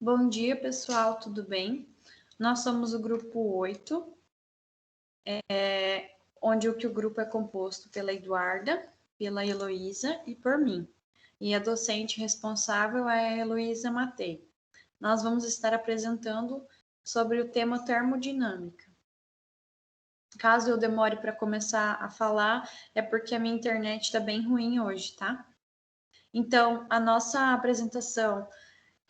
Bom dia, pessoal, tudo bem? Nós somos o grupo 8, onde o grupo é composto pela Eduarda, pela Heloísa e por mim. E a docente responsável é a Heloísa Matei. Nós vamos estar apresentando sobre o tema termodinâmica. Caso eu demore para começar a falar, é porque a minha internet está bem ruim hoje, tá? Então, a nossa apresentação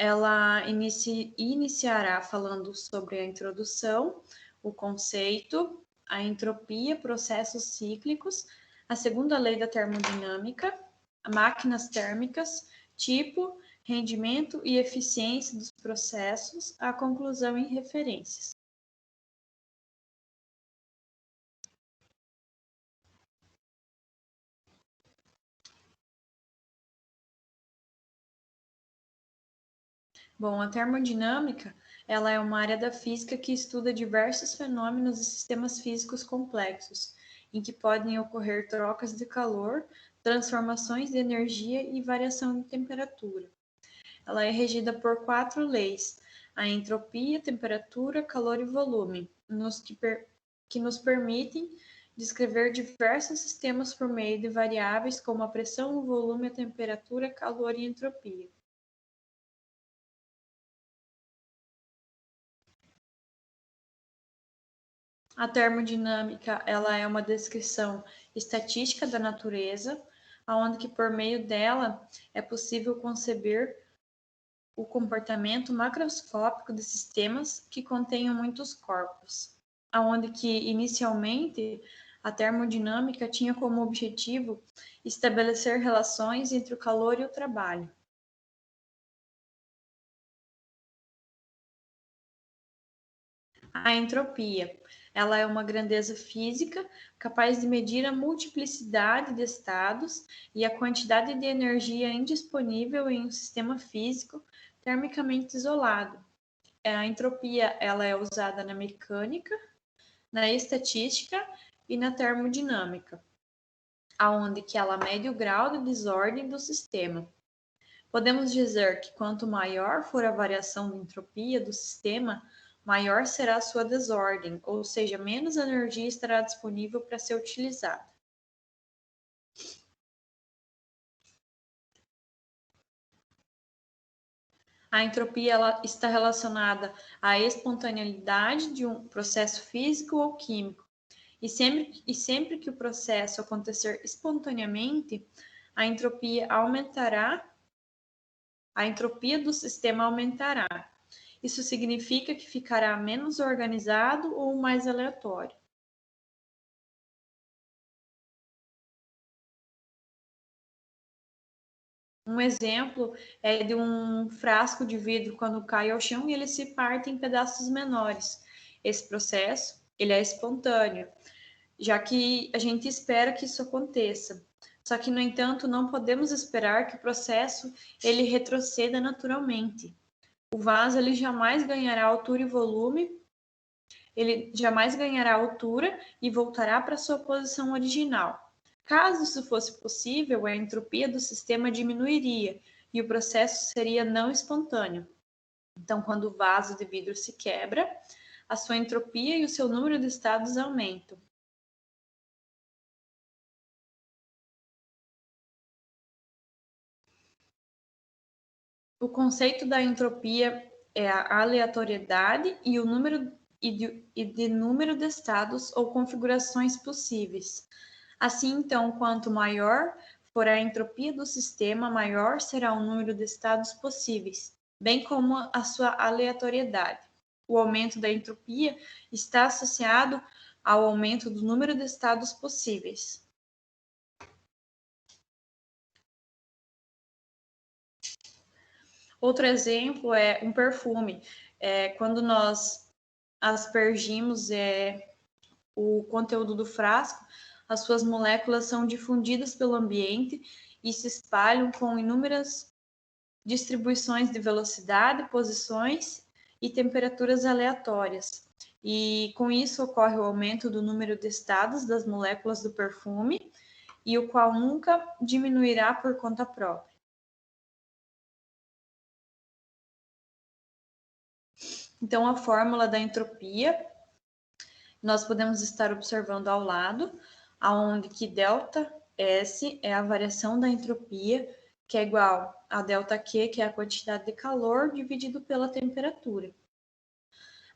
ela iniciará falando sobre a introdução, o conceito, a entropia, processos cíclicos, a segunda lei da termodinâmica, máquinas térmicas, tipo, rendimento e eficiência dos processos, a conclusão e referências. Bom, a termodinâmica, ela é uma área da física que estuda diversos fenômenos e sistemas físicos complexos, em que podem ocorrer trocas de calor, transformações de energia e variação de temperatura. Ela é regida por 4 leis: a entropia, temperatura, calor e volume, que nos permitem descrever diversos sistemas por meio de variáveis como a pressão, o volume, a temperatura, calor e entropia. A termodinâmica, ela é uma descrição estatística da natureza, onde que por meio dela é possível conceber o comportamento macroscópico de sistemas que contenham muitos corpos, aonde que inicialmente a termodinâmica tinha como objetivo estabelecer relações entre o calor e o trabalho. A entropia, ela é uma grandeza física capaz de medir a multiplicidade de estados e a quantidade de energia indisponível em um sistema físico termicamente isolado. A entropia, ela é usada na mecânica, na estatística e na termodinâmica, aonde que ela mede o grau de desordem do sistema. Podemos dizer que quanto maior for a variação de entropia do sistema, maior será a sua desordem, ou seja, menos energia estará disponível para ser utilizada. A entropia ela está relacionada à espontaneidade de um processo físico ou químico. E sempre que o processo acontecer espontaneamente, a entropia aumentará, a entropia do sistema aumentará. Isso significa que ficará menos organizado ou mais aleatório. Um exemplo é de um frasco de vidro quando cai ao chão e ele se parte em pedaços menores. Esse processo, ele é espontâneo, já que a gente espera que isso aconteça. Só que, no entanto, não podemos esperar que o processo ele retroceda naturalmente. O vaso ele jamais ganhará altura e volume, ele jamais ganhará altura e voltará para sua posição original. Caso isso fosse possível, a entropia do sistema diminuiria e o processo seria não espontâneo. Então, quando o vaso de vidro se quebra, a sua entropia e o seu número de estados aumentam. O conceito da entropia é a aleatoriedade e o número de número de estados ou configurações possíveis. Assim, então, quanto maior for a entropia do sistema, maior será o número de estados possíveis, bem como a sua aleatoriedade. O aumento da entropia está associado ao aumento do número de estados possíveis. Outro exemplo é um perfume. Quando nós aspergimos o conteúdo do frasco, as suas moléculas são difundidas pelo ambiente e se espalham com inúmeras distribuições de velocidade, posições e temperaturas aleatórias. E com isso ocorre o aumento do número de estados das moléculas do perfume, e o qual nunca diminuirá por conta própria. Então, a fórmula da entropia, nós podemos estar observando ao lado, aonde que ΔS é a variação da entropia, que é igual a ΔQ, que é a quantidade de calor, dividido pela temperatura.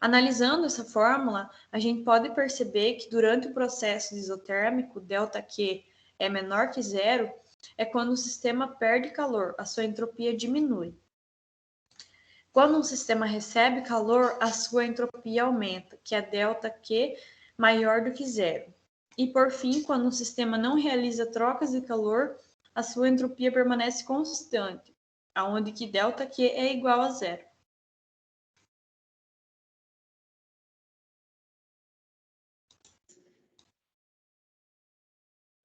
Analisando essa fórmula, a gente pode perceber que durante o processo isotérmico, ΔQ é menor que zero, é quando o sistema perde calor, a sua entropia diminui. Quando um sistema recebe calor, a sua entropia aumenta, que é ΔQ maior do que zero. E por fim, quando um sistema não realiza trocas de calor, a sua entropia permanece constante, aonde que ΔQ é igual a zero.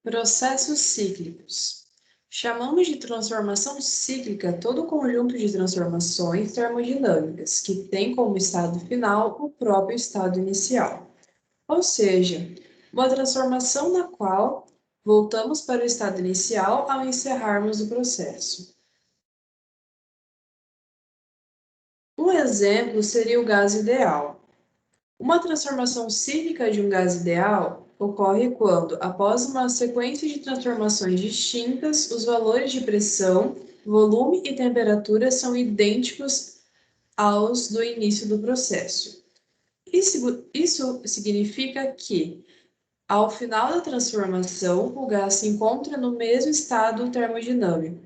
Processos cíclicos. Chamamos de transformação cíclica todo o conjunto de transformações termodinâmicas que tem como estado final o próprio estado inicial. Ou seja, uma transformação na qual voltamos para o estado inicial ao encerrarmos o processo. Um exemplo seria o gás ideal. Uma transformação cíclica de um gás ideal ocorre quando, após uma sequência de transformações distintas, os valores de pressão, volume e temperatura são idênticos aos do início do processo. Isso significa que, ao final da transformação, o gás se encontra no mesmo estado termodinâmico.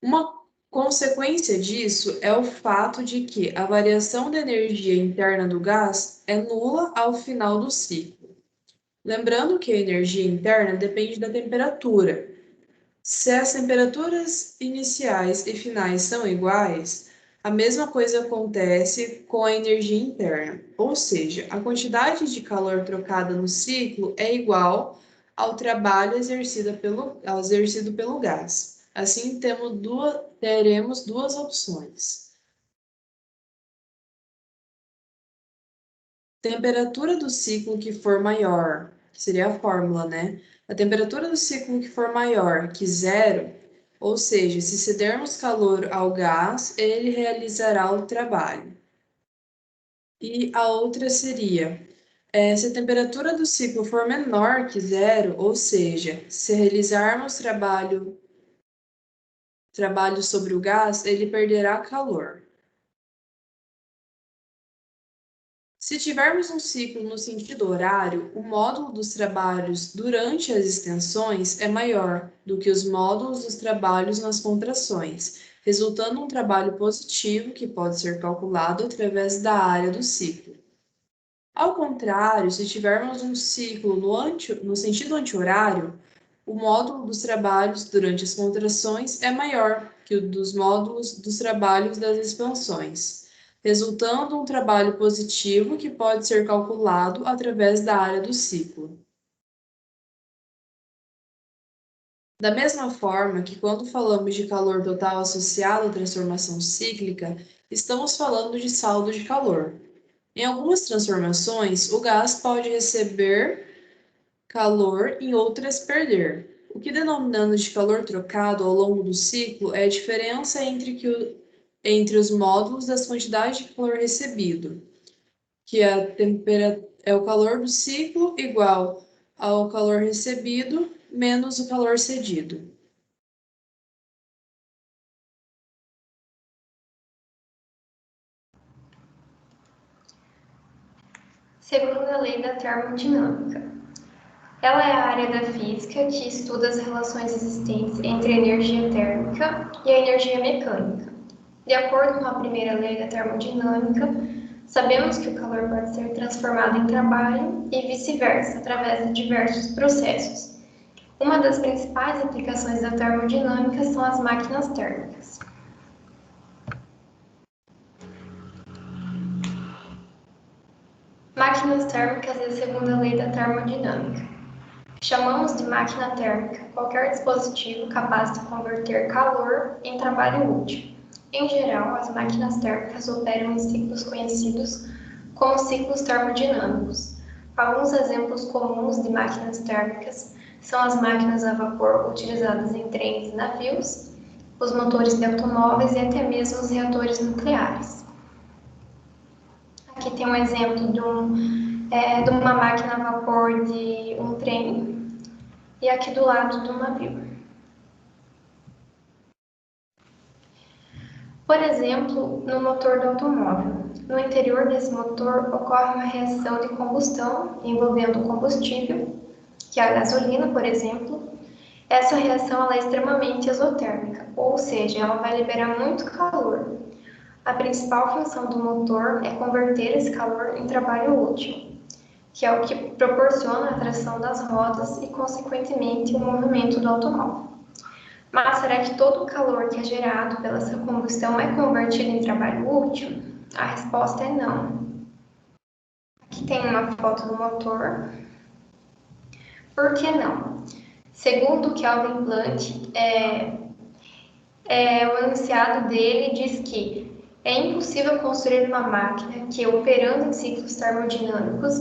Uma consequência disso é o fato de que a variação da energia interna do gás é nula ao final do ciclo. Lembrando que a energia interna depende da temperatura. Se as temperaturas iniciais e finais são iguais, a mesma coisa acontece com a energia interna, ou seja, a quantidade de calor trocada no ciclo é igual ao trabalho exercido pelo gás. Assim, teremos duas opções. Temperatura do ciclo que for maior, que seria a fórmula, né? A temperatura do ciclo que for maior que zero, ou seja, se cedermos calor ao gás, ele realizará o trabalho. E a outra seria, se a temperatura do ciclo for menor que zero, ou seja, se realizarmos trabalho sobre o gás, ele perderá calor. Se tivermos um ciclo no sentido horário, o módulo dos trabalhos durante as extensões é maior do que os módulos dos trabalhos nas contrações, resultando um trabalho positivo que pode ser calculado através da área do ciclo. Ao contrário, se tivermos um ciclo no sentido anti-horário, o módulo dos trabalhos durante as contrações é maior que o dos módulos dos trabalhos das expansões, resultando um trabalho positivo que pode ser calculado através da área do ciclo. Da mesma forma que quando falamos de calor total associado à transformação cíclica, estamos falando de saldo de calor. Em algumas transformações, o gás pode receber calor, em outras perder. O que denominamos de calor trocado ao longo do ciclo é a diferença entre os módulos das quantidades de calor recebido, que é o calor do ciclo igual ao calor recebido menos o calor cedido. Segunda lei da termodinâmica. Ela é a área da física que estuda as relações existentes entre a energia térmica e a energia mecânica. De acordo com a primeira lei da termodinâmica, sabemos que o calor pode ser transformado em trabalho e vice-versa, através de diversos processos. Uma das principais aplicações da termodinâmica são as máquinas térmicas. Máquinas térmicas é a segunda lei da termodinâmica. Chamamos de máquina térmica qualquer dispositivo capaz de converter calor em trabalho útil. Em geral, as máquinas térmicas operam em ciclos conhecidos como ciclos termodinâmicos. Alguns exemplos comuns de máquinas térmicas são as máquinas a vapor utilizadas em trens e navios os motores de automóveis e até mesmo os reatores nucleares. Aqui tem um exemplo de uma máquina a vapor de um trem e aqui do lado do navio. Por exemplo, no motor do automóvel. No interior desse motor ocorre uma reação de combustão envolvendo o combustível, que é a gasolina, por exemplo. Essa reação ela é extremamente exotérmica, ou seja, ela vai liberar muito calor. A principal função do motor é converter esse calor em trabalho útil, que é o que proporciona a tração das rodas e, consequentemente, o movimento do automóvel. Mas será que todo o calor que é gerado pela essa combustão é convertido em trabalho útil? A resposta é não. Aqui tem uma foto do motor. Por que não? Segundo Kelvin Blunt, o enunciado dele diz que é impossível construir uma máquina que, operando em ciclos termodinâmicos,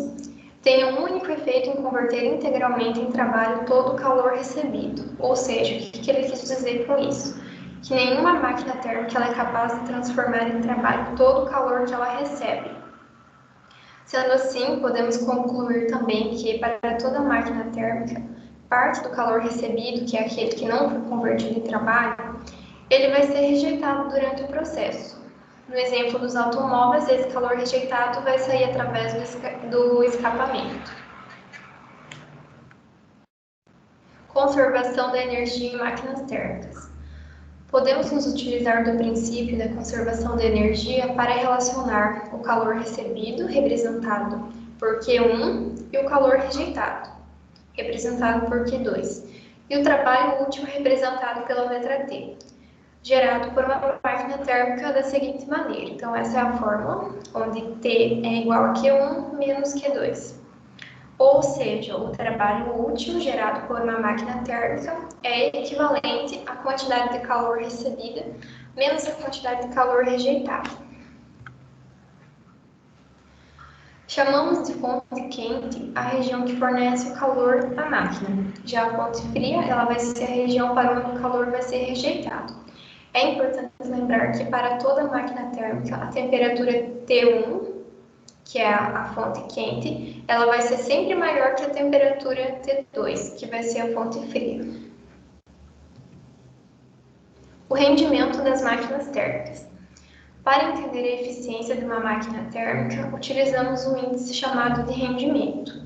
tenha um único efeito em converter integralmente em trabalho todo o calor recebido. Ou seja, o que ele quis dizer com isso? Que nenhuma máquina térmica ela é capaz de transformar em trabalho todo o calor que ela recebe. Sendo assim, podemos concluir também que, para toda máquina térmica, parte do calor recebido, que é aquele que não foi convertido em trabalho, ele vai ser rejeitado durante o processo. No exemplo dos automóveis, esse calor rejeitado vai sair através do escapamento. Conservação da energia em máquinas térmicas. Podemos nos utilizar do princípio da conservação da energia para relacionar o calor recebido, representado por Q1, e o calor rejeitado, representado por Q2, e o trabalho útil representado pela letra T, gerado por uma máquina térmica da seguinte maneira. Então, essa é a fórmula, onde T é igual a Q1 menos Q2. Ou seja, o trabalho útil gerado por uma máquina térmica é equivalente à quantidade de calor recebida menos a quantidade de calor rejeitada. Chamamos de fonte quente a região que fornece o calor à máquina. Já a fonte fria, ela vai ser a região para onde o calor vai ser rejeitado. É importante lembrar que para toda máquina térmica, a temperatura T1, que é a fonte quente, ela vai ser sempre maior que a temperatura T2, que vai ser a fonte fria. O rendimento das máquinas térmicas. Para entender a eficiência de uma máquina térmica, utilizamos um índice chamado de rendimento.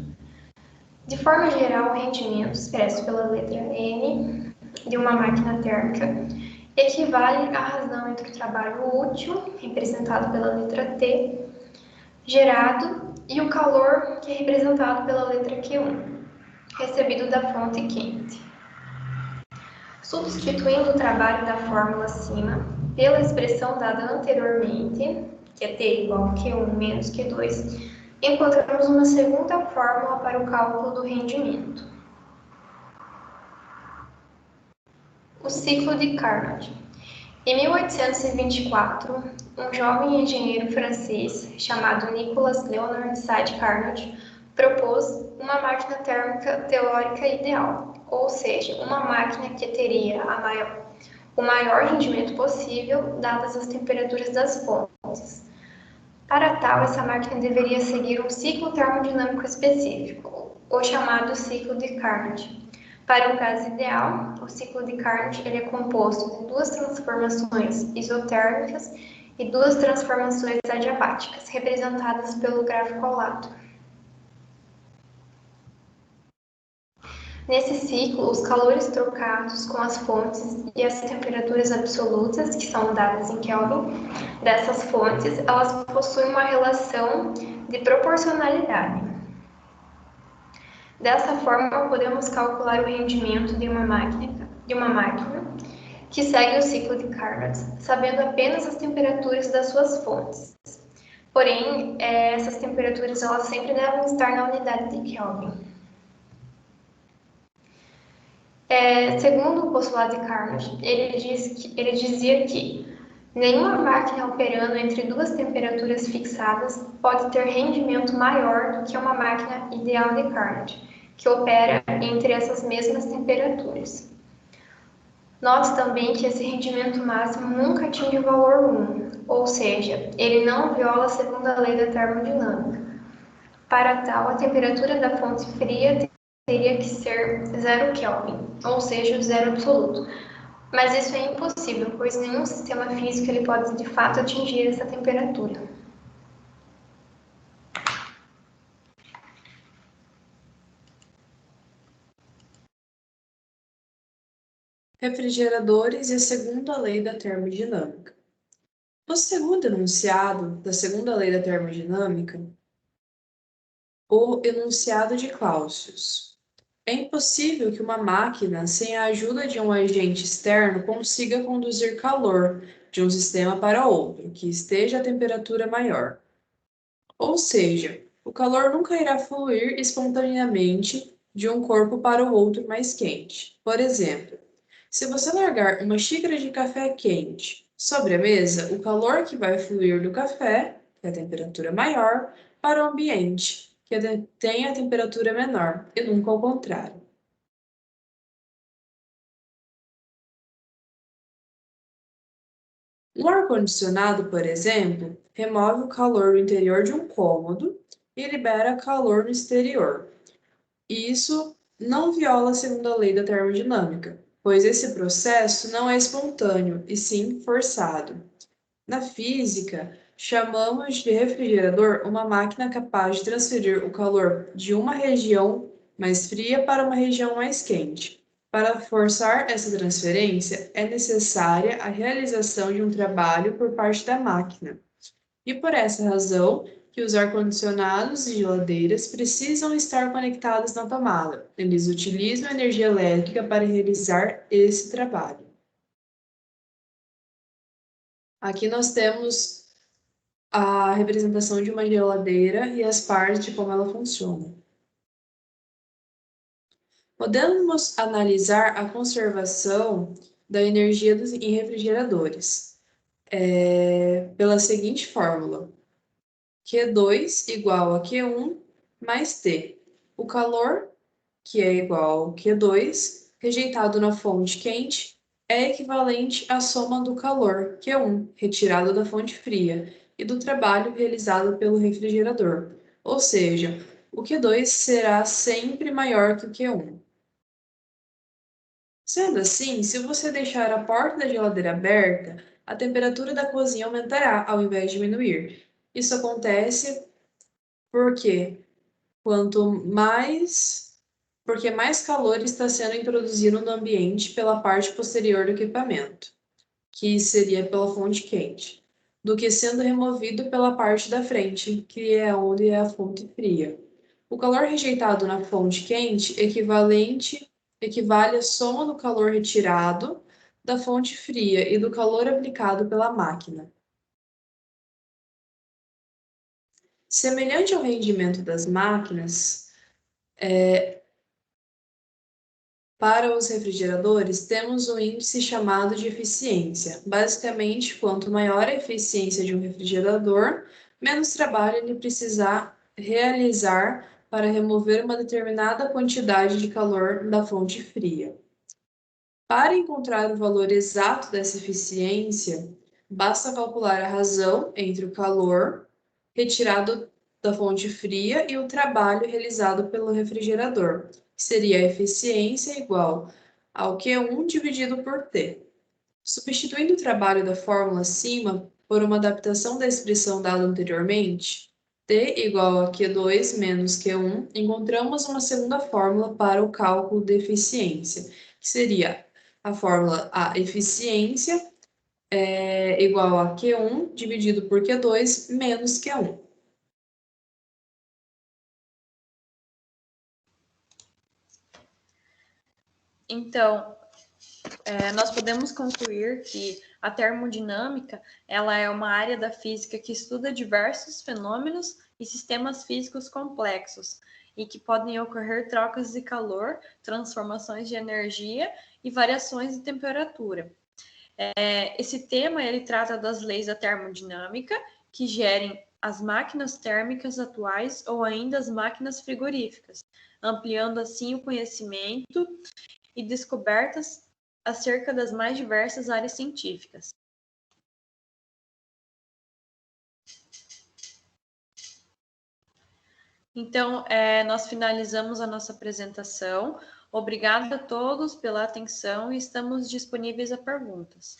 De forma geral, o rendimento, expresso pela letra N de uma máquina térmica, equivale à razão entre o trabalho útil, representado pela letra T, gerado, e o calor, que é representado pela letra Q1, recebido da fonte quente. Substituindo o trabalho da fórmula acima pela expressão dada anteriormente, que é T igual a Q1 menos Q2, encontramos uma segunda fórmula para o cálculo do rendimento. O ciclo de Carnot. Em 1824, um jovem engenheiro francês chamado Nicolas Leonard Sade Carnot propôs uma máquina térmica teórica ideal, ou seja, uma máquina que teria o maior rendimento possível dadas as temperaturas das fontes. Para tal, essa máquina deveria seguir um ciclo termodinâmico específico, o chamado ciclo de Carnot. Para um caso ideal, o ciclo de Carnot ele é composto de duas transformações isotérmicas e duas transformações adiabáticas, representadas pelo gráfico ao lado. Nesse ciclo, os calores trocados com as fontes e as temperaturas absolutas, que são dadas em Kelvin, dessas fontes, elas possuem uma relação de proporcionalidade. Dessa forma, podemos calcular o rendimento de uma máquina que segue o ciclo de Carnot, sabendo apenas as temperaturas das suas fontes. Porém, essas temperaturas elas sempre devem estar na unidade de Kelvin. Segundo o postulado de Carnot, ele dizia que nenhuma máquina operando entre duas temperaturas fixadas pode ter rendimento maior do que uma máquina ideal de Carnot, que opera entre essas mesmas temperaturas. Note também que esse rendimento máximo nunca atinge o valor 1, ou seja, ele não viola a segunda lei da termodinâmica. Para tal, a temperatura da fonte fria teria que ser 0 Kelvin, ou seja, o zero absoluto. Mas isso é impossível, pois nenhum sistema físico ele pode de fato atingir essa temperatura. Refrigeradores e a segunda lei da termodinâmica. No segundo enunciado da segunda lei da termodinâmica, o enunciado de Clausius. É impossível que uma máquina, sem a ajuda de um agente externo, consiga conduzir calor de um sistema para outro, que esteja a temperatura maior. Ou seja, o calor nunca irá fluir espontaneamente de um corpo para o outro mais quente. Por exemplo, se você largar uma xícara de café quente sobre a mesa, o calor que vai fluir do café, que é a temperatura maior, para o ambiente, que tem a temperatura menor, e nunca ao contrário. Um ar-condicionado, por exemplo, remove o calor do interior de um cômodo e libera calor no exterior. E isso não viola a segunda lei da termodinâmica, pois esse processo não é espontâneo, e sim forçado. Na física, chamamos de refrigerador uma máquina capaz de transferir o calor de uma região mais fria para uma região mais quente. Para forçar essa transferência, é necessária a realização de um trabalho por parte da máquina. E por essa razão, que os ar-condicionados e geladeiras precisam estar conectados na tomada. Eles utilizam energia elétrica para realizar esse trabalho. Aqui nós temos a representação de uma geladeira e as partes de como ela funciona. Podemos analisar a conservação da energia em refrigeradores pela seguinte fórmula: Q2 igual a Q1 mais T. O calor, que é igual ao Q2, rejeitado na fonte quente, é equivalente à soma do calor, Q1, retirado da fonte fria, e do trabalho realizado pelo refrigerador. Ou seja, o Q2 será sempre maior que o Q1. Sendo assim, se você deixar a porta da geladeira aberta, a temperatura da cozinha aumentará ao invés de diminuir. Isso acontece porque porque mais calor está sendo introduzido no ambiente pela parte posterior do equipamento, que seria pela fonte quente, do que sendo removido pela parte da frente, que é onde é a fonte fria. O calor rejeitado na fonte quente equivale à soma do calor retirado da fonte fria e do calor aplicado pela máquina. Semelhante ao rendimento das máquinas, para os refrigeradores, temos um índice chamado de eficiência. Basicamente, quanto maior a eficiência de um refrigerador, menos trabalho ele precisar realizar para remover uma determinada quantidade de calor da fonte fria. Para encontrar o valor exato dessa eficiência, basta calcular a razão entre o calor retirado da fonte fria e o trabalho realizado pelo refrigerador, que seria a eficiência igual ao Q1 dividido por T. Substituindo o trabalho da fórmula acima por uma adaptação da expressão dada anteriormente, T igual a Q2 menos Q1, encontramos uma segunda fórmula para o cálculo de eficiência, que seria a fórmula A eficiência é igual a Q1 dividido por Q2 menos Q1. Então, nós podemos concluir que a termodinâmica ela é uma área da física que estuda diversos fenômenos e sistemas físicos complexos e que podem ocorrer trocas de calor, transformações de energia e variações de temperatura. Esse tema ele trata das leis da termodinâmica que gerem as máquinas térmicas atuais ou ainda as máquinas frigoríficas, ampliando assim o conhecimento e descobertas acerca das mais diversas áreas científicas. Então, nós finalizamos a nossa apresentação. Obrigada a todos pela atenção e estamos disponíveis a perguntas.